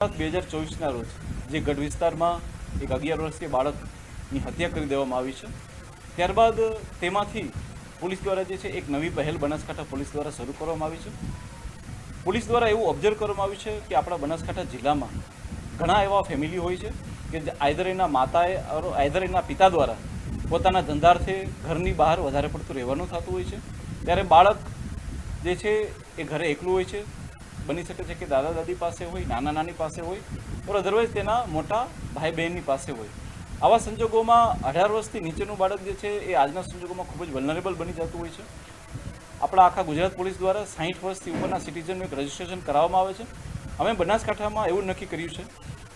2024ના રોજ જે ગઢ વિસ્તારમાં એક 11 વર્ષીય બાળકની હત્યા કરી દેવામાં આવી છે, ત્યારબાદ તેમાંથી પોલીસ દ્વારા જે છે એક નવી પહેલ બનાસકાંઠા પોલીસ દ્વારા શરૂ કરવામાં આવી છે. પોલીસ દ્વારા એવું ઓબ્ઝર્વ કરવામાં આવ્યું છે કે આપણા બનાસકાંઠા જિલ્લામાં ઘણા એવા ફેમિલી હોય છે કે આઈધર એના માતાએ આઈધર એના પિતા દ્વારા પોતાના ધંધાર્થે ઘરની બહાર વધારે પડતું રહેવાનું થતું હોય છે, ત્યારે બાળક જે છે એ ઘરે એકલું હોય છે. બની શકે છે કે દાદા દાદી પાસે હોય, નાના નાની પાસે હોય, ઓર અધરવાઇઝ તેના મોટા ભાઈ બહેનની પાસે હોય. આવા સંજોગોમાં 18 વર્ષથી નીચેનું બાળક જે છે એ આજના સંજોગોમાં ખૂબ જ વલ્નરેબલ બની જતું હોય છે. આપણા આખા ગુજરાત પોલીસ દ્વારા 60 વર્ષથી ઉપરના સિટીઝનનું એક રજિસ્ટ્રેશન કરાવવામાં આવે છે. અમે બનાસકાંઠામાં એવું નક્કી કર્યું છે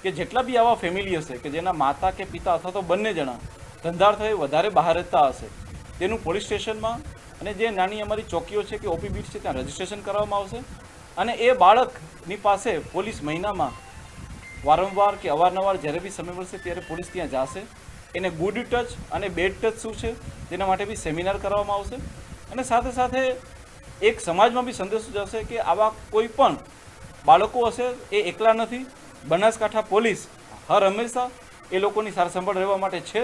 કે જેટલા બી આવા ફેમિલી હશે કે જેના માતા કે પિતા અથવા તો બંને જણા ધંધાર્થે વધારે બહાર રહેતા હશે, તેનું પોલીસ સ્ટેશનમાં અને જે નાની અમારી ચોકીઓ છે કે ઓપી બીટ છે ત્યાં રજિસ્ટ્રેશન કરવામાં આવશે. અને એ બાળકની પાસે પોલીસ મહિનામાં વારંવાર કે અવારનવાર જ્યારે બી સમય મળશે ત્યારે પોલીસ ત્યાં જશે. એને ગુડ ટચ અને બેડ ટચ શું છે તેના માટે બી સેમિનાર કરવામાં આવશે. અને સાથે સાથે એક સમાજમાં બી સંદેશો જશે કે આવા કોઈ પણ બાળકો હશે એ એકલા નથી. બનાસકાંઠા પોલીસ હર હંમેશા એ લોકોની સારસંભાળ રહેવા માટે છે,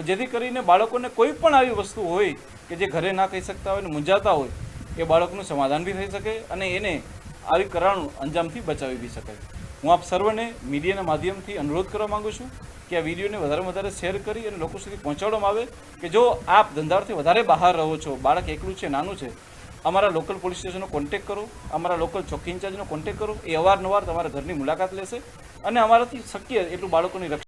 જેથી કરીને બાળકોને કોઈ પણ આવી વસ્તુ હોય કે જે ઘરે ના કહી શકતા હોય ને મૂંઝાતા હોય, એ બાળકનું સમાધાન બી થઈ શકે અને એને આવી કરાળનું અંજામથી બચાવી બી શકાય. હું આપ સર્વને મીડિયાના માધ્યમથી અનુરોધ કરવા માગું છું કે આ વિડીયોને વધારે શેર કરી અને લોકો સુધી પહોંચાડવામાં આવે કે જો આપ ધંધાર્થે વધારે બહાર રહો છો, બાળક એકલું છે, નાનું છે, અમારા લોકલ પોલીસ સ્ટેશનનો કોન્ટેક્ટ કરો, અમારા લોકલ ચોકી ઇન્ચાર્જનો કોન્ટેક્ટ કરો. એ અવારનવાર તમારા ઘરની મુલાકાત લેશે અને અમારાથી શક્ય એટલું બાળકોની રક્ષા